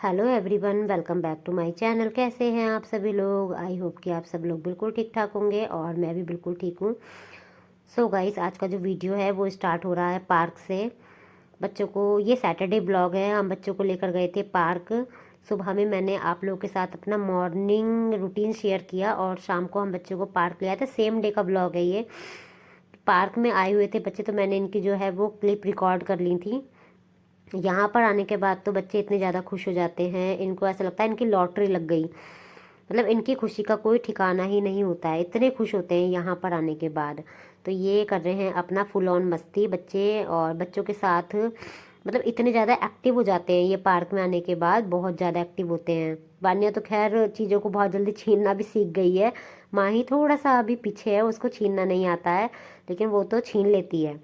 Hello everyone, welcome back to my channel. कैसे हैं आप सभी लोग? आई होप कि आप सब लोग बिल्कुल ठीक ठाक होंगे और मैं भी बिल्कुल ठीक हूँ। सो गाइस, आज का जो वीडियो है वो स्टार्ट हो रहा है पार्क से। बच्चों को ये सैटरडे ब्लॉग है। हम बच्चों को लेकर गए थे पार्क। सुबह में मैंने आप लोगों के साथ अपना मॉर्निंग रूटीन शेयर किया और शाम को हम बच्चों को पार्क ले आए थे। सेम डे का ब्लॉग है ये। पार्क में आए हुए थे बच्चे, तो मैंने इनकी जो है वो क्लिप रिकॉर्ड कर ली थी। यहाँ पर आने के बाद तो बच्चे इतने ज़्यादा खुश हो जाते हैं, इनको ऐसा लगता है इनकी लॉटरी लग गई। मतलब इनकी खुशी का कोई ठिकाना ही नहीं होता है, इतने खुश होते हैं यहाँ पर आने के बाद। तो ये कर रहे हैं अपना फुल ऑन मस्ती बच्चे, और बच्चों के साथ मतलब इतने ज़्यादा एक्टिव हो जाते हैं ये पार्क में आने के बाद, बहुत ज़्यादा एक्टिव होते हैं। वान्या तो खैर चीज़ों को बहुत जल्दी छीनना भी सीख गई है। माही थोड़ा सा अभी पीछे है, उसको छीनना नहीं आता है, लेकिन वो तो छीन लेती है।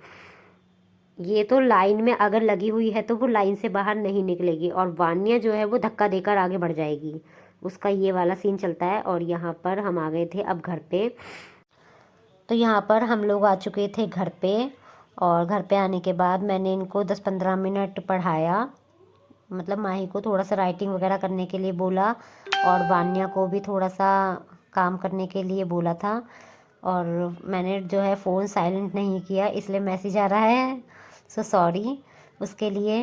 ये तो लाइन में अगर लगी हुई है तो वो लाइन से बाहर नहीं निकलेगी, और वान्या जो है वो धक्का देकर आगे बढ़ जाएगी। उसका ये वाला सीन चलता है। और यहाँ पर हम आ गए थे अब घर पे। तो यहाँ पर हम लोग आ चुके थे घर पे, और घर पे आने के बाद मैंने इनको 10-15 मिनट पढ़ाया। मतलब माही को थोड़ा सा राइटिंग वगैरह करने के लिए बोला, और वान्या को भी थोड़ा सा काम करने के लिए बोला था। और मैंने जो है फ़ोन साइलेंट नहीं किया, इसलिए मैसेज आ रहा है, सो सॉरी उसके लिए।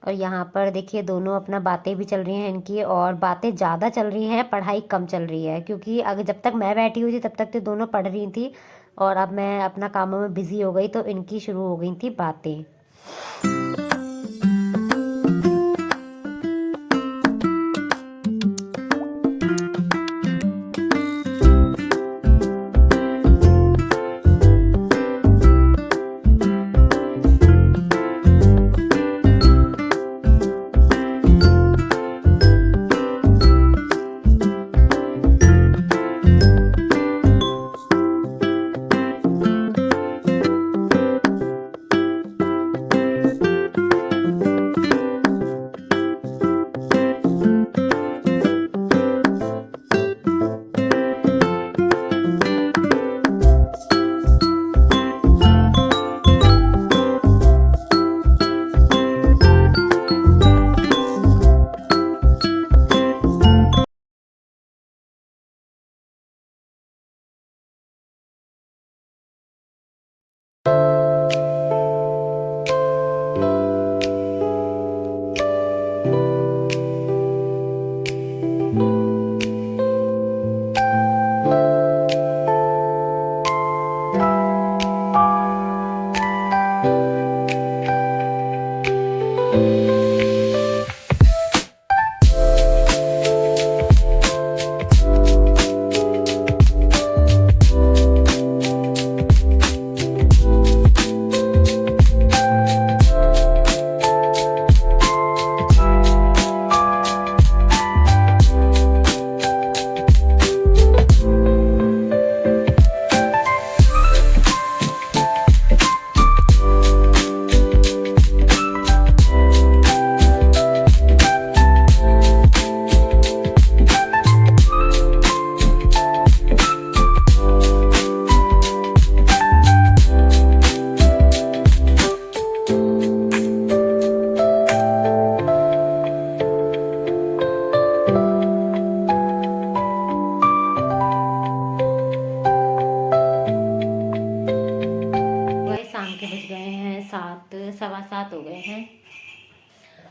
और यहाँ पर देखिए दोनों अपना बातें भी चल रही हैं इनकी, और बातें ज़्यादा चल रही हैं, पढ़ाई कम चल रही है। क्योंकि अगर जब तक मैं बैठी हुई थी तब तक तो दोनों पढ़ रही थी, और अब मैं अपना कामों में बिज़ी हो गई तो इनकी शुरू हो गई थी बातें। शाम के बज गए हैं 7, 7:15 हो गए हैं।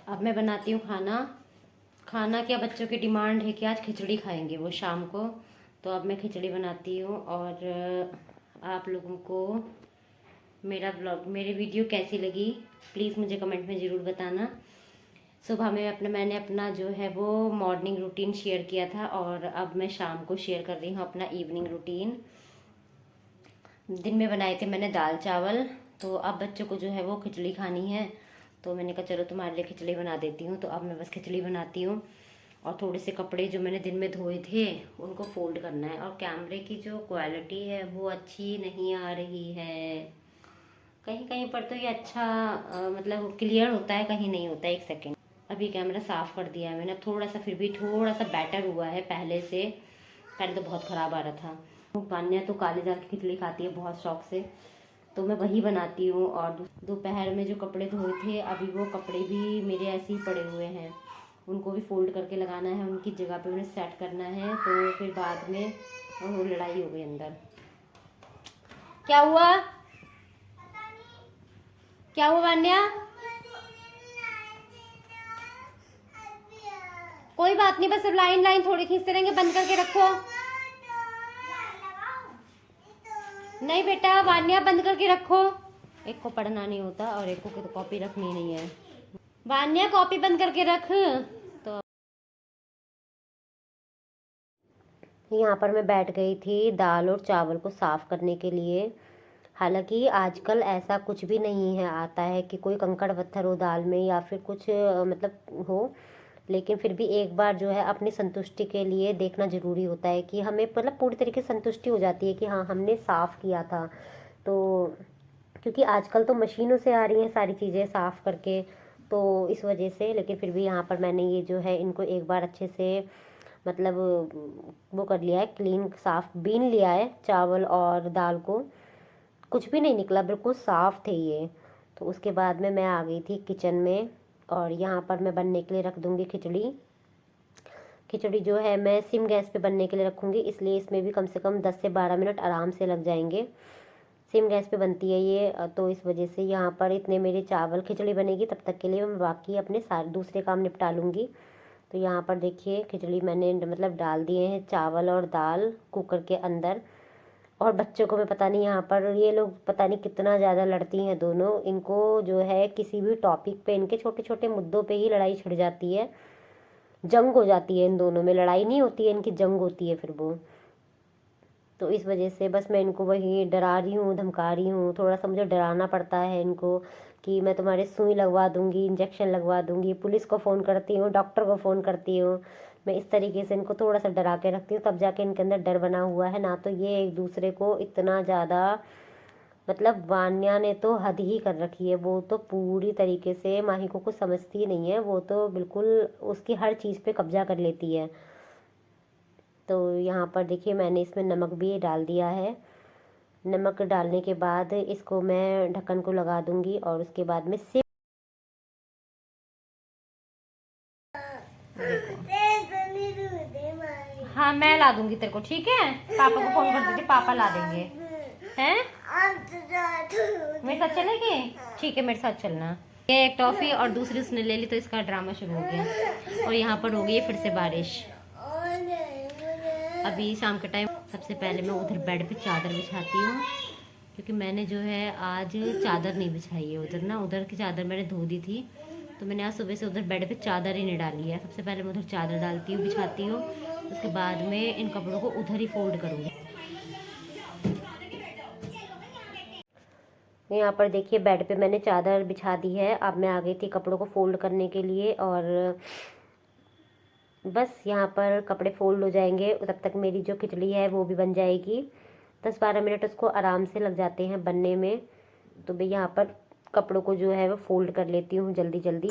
अब मैं बनाती हूँ खाना। खाना क्या, बच्चों की डिमांड है कि आज खिचड़ी खाएंगे वो शाम को, तो अब मैं खिचड़ी बनाती हूँ। और आप लोगों को मेरा ब्लॉग, मेरी वीडियो कैसी लगी प्लीज़ मुझे कमेंट में ज़रूर बताना। सुबह में मैंने अपना जो है वो मॉर्निंग रूटीन शेयर किया था, और अब मैं शाम को शेयर कर रही हूँ अपना इवनिंग रूटीन। दिन में बनाए थे मैंने दाल चावल, तो अब बच्चों को जो है वो खिचड़ी खानी है, तो मैंने कहा चलो तुम्हारे लिए खिचड़ी बना देती हूँ। तो अब मैं बस खिचड़ी बनाती हूँ, और थोड़े से कपड़े जो मैंने दिन में धोए थे उनको फोल्ड करना है। और कैमरे की जो क्वालिटी है वो अच्छी नहीं आ रही है, कहीं कहीं पर तो ये अच्छा मतलब क्लियर होता है, कहीं नहीं होता है। एक सेकेंड, अभी कैमरा साफ़ कर दिया है मैंने, थोड़ा सा फिर भी थोड़ा सा बेटर हुआ है पहले से। पहले तो बहुत ख़राब आ रहा था। वान्या तो काली दाल की खिचड़ी खाती है बहुत शौक से, तो मैं वही बनाती हूँ। और दोपहर में जो कपड़े धोए थे अभी वो कपड़े भी मेरे ऐसे ही पड़े हुए हैं, उनको भी फोल्ड करके लगाना है, उनकी जगह पे उन्हें सेट करना है, तो फिर बाद में वो लड़ाई हो गई अंदर। क्या हुआ, क्या हुआ वान्या? कोई बात नहीं, बस लाइन लाइन थोड़ी खींचते रहेंगे, बंद करके रखो। नहीं बेटा वान्या, बंद करके रखो। एक को पढ़ना नहीं होता और एक को तो कॉपी रखनी नहीं है। वान्या कॉपी बंद करके रख। तो यहाँ पर मैं बैठ गई थी दाल और चावल को साफ करने के लिए। हालांकि आजकल ऐसा कुछ भी नहीं है आता है कि कोई कंकड़ पत्थर हो दाल में या फिर कुछ मतलब हो, लेकिन फिर भी एक बार जो है अपनी संतुष्टि के लिए देखना ज़रूरी होता है कि हमें मतलब पूरी तरीके से संतुष्टि हो जाती है कि हाँ हमने साफ़ किया था। तो क्योंकि आजकल तो मशीनों से आ रही हैं सारी चीज़ें साफ़ करके, तो इस वजह से। लेकिन फिर भी यहाँ पर मैंने ये जो है इनको एक बार अच्छे से मतलब वो कर लिया है, क्लीन साफ़ बीन लिया है चावल और दाल को। कुछ भी नहीं निकला, बिल्कुल साफ़ थे ये। तो उसके बाद में मैं आ गई थी किचन में और यहाँ पर मैं बनने के लिए रख दूँगी खिचड़ी। खिचड़ी जो है मैं सिम गैस पे बनने के लिए रखूँगी, इसलिए इसमें भी कम से कम 10 से 12 मिनट आराम से लग जाएंगे। सिम गैस पे बनती है ये, तो इस वजह से यहाँ पर इतने मेरे चावल खिचड़ी बनेगी, तब तक के लिए मैं बाकी अपने सारे दूसरे काम निपटा लूँगी। तो यहाँ पर देखिए खिचड़ी मैंने मतलब डाल दिए हैं चावल और दाल कुकर के अंदर। और बच्चों को मैं पता नहीं, यहाँ पर ये लोग पता नहीं कितना ज़्यादा लड़ती हैं दोनों। इनको जो है किसी भी टॉपिक पे, इनके छोटे छोटे मुद्दों पे ही लड़ाई छिड़ जाती है, जंग हो जाती है इन दोनों में। लड़ाई नहीं होती है इनकी, जंग होती है फिर वो। तो इस वजह से बस मैं इनको वही डरा रही हूँ, धमका रही हूँ। थोड़ा सा मुझे डराना पड़ता है इनको कि मैं तुम्हारे सुई लगवा दूँगी, इंजेक्शन लगवा दूँगी, पुलिस को फ़ोन करती हूँ, डॉक्टर को फ़ोन करती हूँ। मैं इस तरीके से इनको थोड़ा सा डरा के रखती हूँ, तब जाके इनके अंदर डर बना हुआ है। ना तो ये एक दूसरे को इतना ज़्यादा, मतलब वान्या ने तो हद ही कर रखी है। वो तो पूरी तरीके से माही को कुछ समझती ही नहीं है, वो तो बिल्कुल उसकी हर चीज़ पे कब्जा कर लेती है। तो यहाँ पर देखिए मैंने इसमें नमक भी डाल दिया है। नमक डालने के बाद इसको मैं ढक्कन को लगा दूंगी और उसके बाद में सिम। हाँ मैं ला दूंगी तेरे को, ठीक है? पापा को फोन कर दीजिए, पापा ला देंगे। हैं? मेरे साथ चलेगी? ठीक है, मेरे साथ चलना। ये एक टॉफी और दूसरी उसने ले ली, तो इसका ड्रामा शुरू हो गया। और यहाँ पर हो गई है फिर से बारिश। अभी शाम के टाइम सबसे पहले मैं उधर बेड पे चादर बिछाती हूँ, क्योंकि मैंने जो है आज चादर नहीं बिछाई है उधर ना। उधर की चादर मैंने धो दी थी, तो मैंने आज सुबह से उधर बेड पे चादर ही नहीं डाली है। सबसे पहले मैं उधर चादर डालती हूँ, बिछाती हूँ, उसके बाद में इन कपड़ों को उधर ही फोल्ड करूँगी। यहाँ पर देखिए बेड पे मैंने चादर बिछा दी है। अब मैं आ गई थी कपड़ों को फोल्ड करने के लिए, और बस यहाँ पर कपड़े फोल्ड हो जाएंगे, तब तक मेरी जो खिचड़ी है वो भी बन जाएगी। 10-12 मिनट उसको आराम से लग जाते हैं बनने में। तो मैं यहाँ पर कपड़ों को जो है वो फोल्ड कर लेती हूँ जल्दी जल्दी।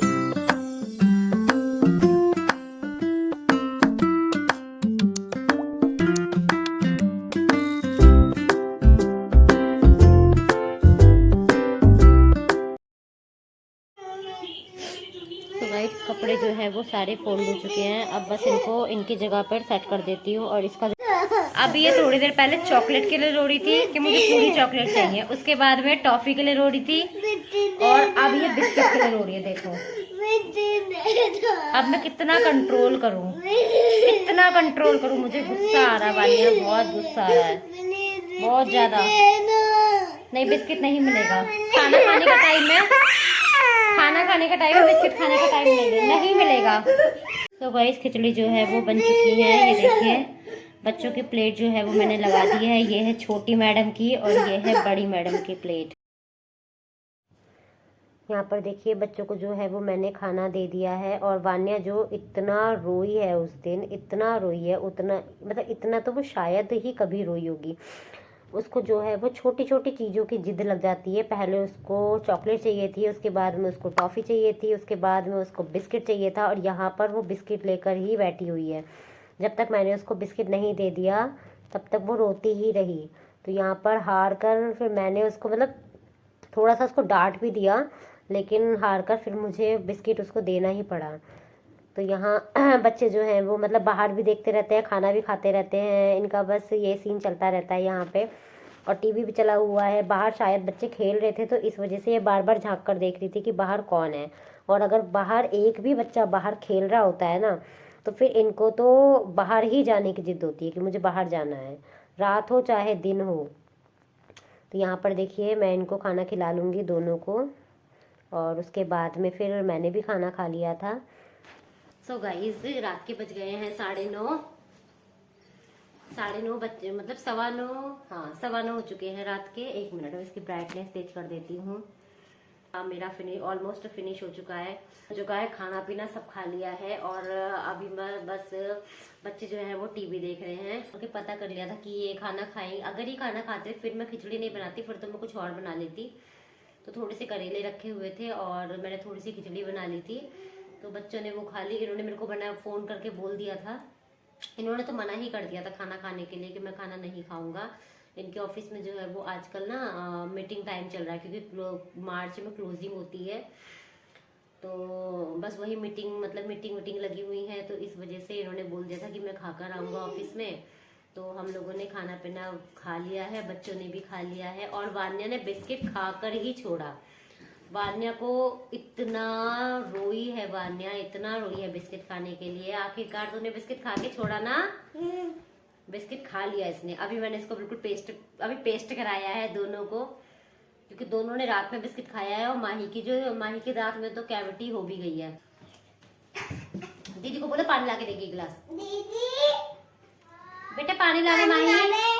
कपड़े जो है वो सारे फोल्ड हो चुके हैं। अब बस इनको इनकी जगह पर सेट कर देती हूँ। और इसका अभी ये थोड़ी देर पहले चॉकलेट के लिए रो रही थी कि मुझे पूरी चॉकलेट चाहिए, उसके बाद में टॉफी के लिए रो रही थी, और अब ये बिस्किट के लिए रो रही है। देखो अब मैं कितना कंट्रोल करूँ, कितना कंट्रोल करूँ। मुझे गुस्सा आ रहा है, बहुत गुस्सा आ रहा है, बहुत ज्यादा। नहीं बिस्किट नहीं मिलेगा, खाना खाने का टाइम है, खाना खाने का टाइम है, बिस्किट खाने का टाइम नहीं मिलेगा। तो गाइस खिचड़ी जो है वो बन चुकी है। ये देखिए बच्चों की प्लेट जो है वो मैंने लगा दी है। ये है छोटी मैडम की और ये है बड़ी मैडम की प्लेट। यहाँ पर देखिए बच्चों को जो है वो मैंने खाना दे दिया है। और वान्या जो इतना रोई है उस दिन, इतना रोई है, उतना मतलब इतना तो वो शायद ही कभी रोई होगी। उसको जो है वो छोटी छोटी चीज़ों की जिद लग जाती है। पहले उसको चॉकलेट चाहिए थी, उसके बाद में उसको टॉफ़ी चाहिए थी, उसके बाद में उसको बिस्किट चाहिए था, और यहाँ पर वो बिस्किट लेकर ही बैठी हुई है। जब तक मैंने उसको बिस्किट नहीं दे दिया तब तक वो रोती ही रही। तो यहाँ पर हार कर फिर मैंने उसको मतलब थोड़ा सा उसको डांट भी दिया, लेकिन हार कर फिर मुझे बिस्किट उसको देना ही पड़ा। तो यहाँ बच्चे जो हैं वो मतलब बाहर भी देखते रहते हैं, खाना भी खाते रहते हैं, इनका बस ये सीन चलता रहता है यहाँ पे। और टीवी भी चला हुआ है, बाहर शायद बच्चे खेल रहे थे तो इस वजह से ये बार बार झांक कर देख रही थी कि बाहर कौन है। और अगर बाहर एक भी बच्चा बाहर खेल रहा होता है ना, तो फिर इनको तो बाहर ही जाने की जिद होती है कि मुझे बाहर जाना है, रात हो चाहे दिन हो। तो यहाँ पर देखिए मैं इनको खाना खिला लूँगी दोनों को, और उसके बाद में फिर मैंने भी खाना खा लिया था। सो गाइस रात के बज गए हैं 9:30, 9:30 बजे, मतलब 9:15, हाँ 9:15 हो चुके हैं रात के। 1 मिनट में इसकी ब्राइटनेस तेज कर देती हूँ। मेरा ऑलमोस्ट फिनिश हो चुका है, खाना पीना सब खा लिया है। और अभी मैं बस बच्चे जो है वो टीवी देख रहे हैं। उनके पता कर लिया था कि ये खाना खाएंगे, अगर ये खाना खाते फिर मैं खिचड़ी नहीं बनाती, फिर तो मैं कुछ और बना लेती। तो थोड़े से करेले रखे हुए थे और मैंने थोड़ी सी खिचड़ी बना ली थी, तो बच्चों ने वो खा ली। इन्होंने मेरे को फ़ोन करके बोल दिया था, इन्होंने तो मना ही कर दिया था खाना खाने के लिए कि मैं खाना नहीं खाऊंगा। इनके ऑफिस में जो है वो आजकल ना मीटिंग टाइम चल रहा है, क्योंकि मार्च में क्लोजिंग होती है। तो बस वही मीटिंग लगी हुई है, तो इस वजह से इन्होंने बोल दिया था कि मैं खाकर आऊँगा ऑफिस में। तो हम लोगों ने खाना पीना खा लिया है, बच्चों ने भी खा लिया है। और वान्या ने बिस्किट खाकर ही छोड़ा। वान्या को इतना रोई है, वान्या इतना रोई है बिस्किट खाने के लिए। आखिरकार तूने बिस्किट खा के छोड़ा ना। बिस्किट खा लिया इसने। अभी मैंने इसको बिल्कुल पेस्ट कराया है दोनों को, क्योंकि दोनों ने रात में बिस्किट खाया है। और माही की रात में तो कैविटी हो भी गई है। दीदी को बोलो पानी ला के देगी गिलास। दीदी बेटा पानी ला दे माही।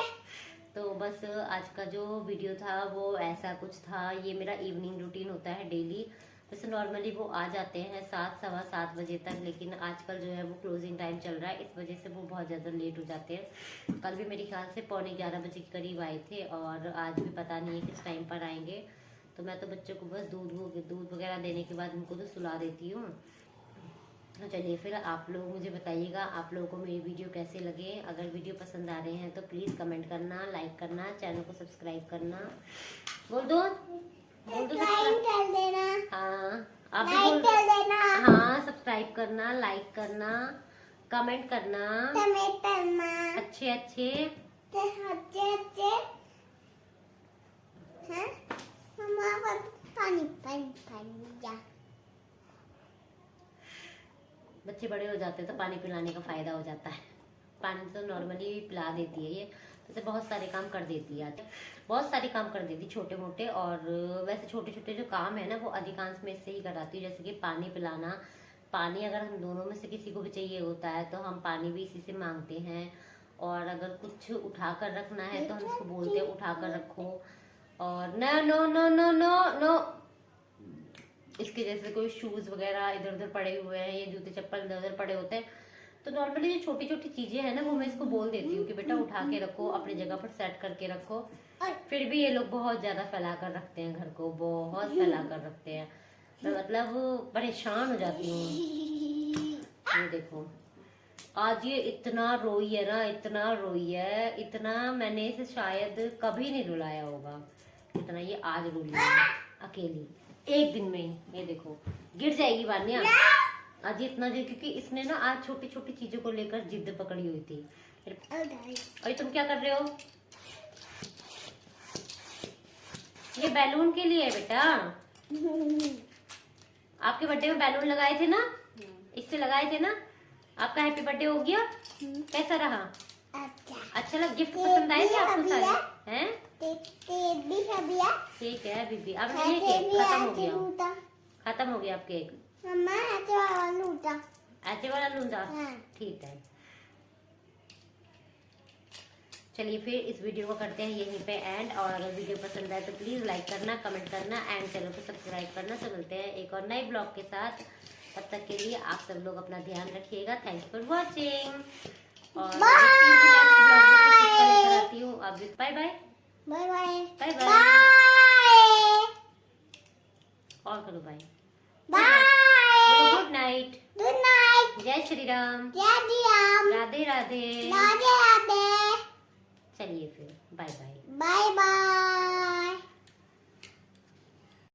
तो बस आज का जो वीडियो था वो ऐसा कुछ था। ये मेरा इवनिंग रूटीन होता है डेली। वैसे नॉर्मली वो आ जाते हैं 7, सवा 7 बजे तक, लेकिन आजकल जो है वो क्लोजिंग टाइम चल रहा है, इस वजह से वो बहुत ज़्यादा लेट हो जाते हैं। कल भी मेरे ख्याल से 11:15 बजे के करीब आए थे, और आज भी पता नहीं है किस टाइम पर आएंगे। तो मैं तो बच्चों को बस दूध वगैरह देने के बाद उनको तो सुला देती हूँ। तो चलिए फिर आप लोग मुझे बताइएगा आप लोगों को मेरी वीडियो कैसे लगे। अगर वीडियो पसंद आ रहे हैं तो प्लीज़ कमेंट करना, लाइक करना, चैनल को सब्सक्राइब करना। बोल दो कर देना। हाँ आप भी बोल देना। हाँ सब्सक्राइब करना, लाइक करना, कमेंट करना अच्छे बच्चे बड़े हो जाते हैं तो पानी पिलाने का फायदा हो जाता है। पानी तो नॉर्मली पिला देती है ये, वैसे बहुत सारे काम कर देती है, बहुत सारे काम कर देती छोटे मोटे। और वैसे छोटे छोटे जो काम है ना वो अधिकांश में इससे ही कराती हूँ। जैसे कि पानी पिलाना, पानी अगर हम दोनों में से किसी को भी चाहिए होता है तो हम पानी भी इसी से मांगते हैं। और अगर कुछ उठा कर रखना है तो हम इसको बोलते हैं उठा कर रखो। और नो इसके जैसे कोई शूज वगैरह इधर उधर पड़े हुए हैं, ये जूते चप्पल इधर उधर पड़े होते हैं, तो नॉर्मली जो छोटी छोटी चीजें हैं ना वो मैं इसको बोल देती हूँ कि बेटा उठा के रखो, अपनी जगह पर सेट करके रखो। फिर भी ये लोग बहुत ज्यादा फैला कर रखते हैं घर को, बहुत फैला कर रखते हैं। मैं मतलब परेशान हो जाती हूँ। ये देखो आज ये इतना रोई है ना, इतना रोई है, इतना मैंने इसे शायद कभी नहीं रुलाया होगा इतना ये आज रोई है अकेली एक दिन में ही। ये देखो गिर जाएगी वान्या आज इतना देर, क्योंकि इसने ना आज छोटी छोटी चीजों को लेकर जिद पकड़ी हुई थी। अरे तुम क्या कर रहे हो? ये बैलून के लिए है बेटा। आपके बर्थडे में बैलून लगाए थे ना, इससे लगाए थे ना। आपका हैप्पी बर्थडे हो गया, कैसा रहा? अच्छा लगा? गिफ्ट पसंद आए थे आपको सारे? हैं? ठीक है बीबी। अब ये केक खत्म हो गया आप केक? ऐसे वाला लूंगा। ठीक है चलिए फिर इस वीडियो को करते हैं यहीं पे एंड। और अगर वीडियो पसंद आए तो प्लीज लाइक करना, कमेंट करना एंड चैनल को सब्सक्राइब करना। तो मिलते हैं एक और नए ब्लॉग के साथ, तब तक के लिए आप सब लोग अपना ध्यान रखिएगा। Thanks for watching. और आती हूँ अब। Bye bye bye bye bye bye और करो बाय बाय। गुड नाइट जय श्री राम राधे राधे। चलिए फिर बाय बाय बाय बाय।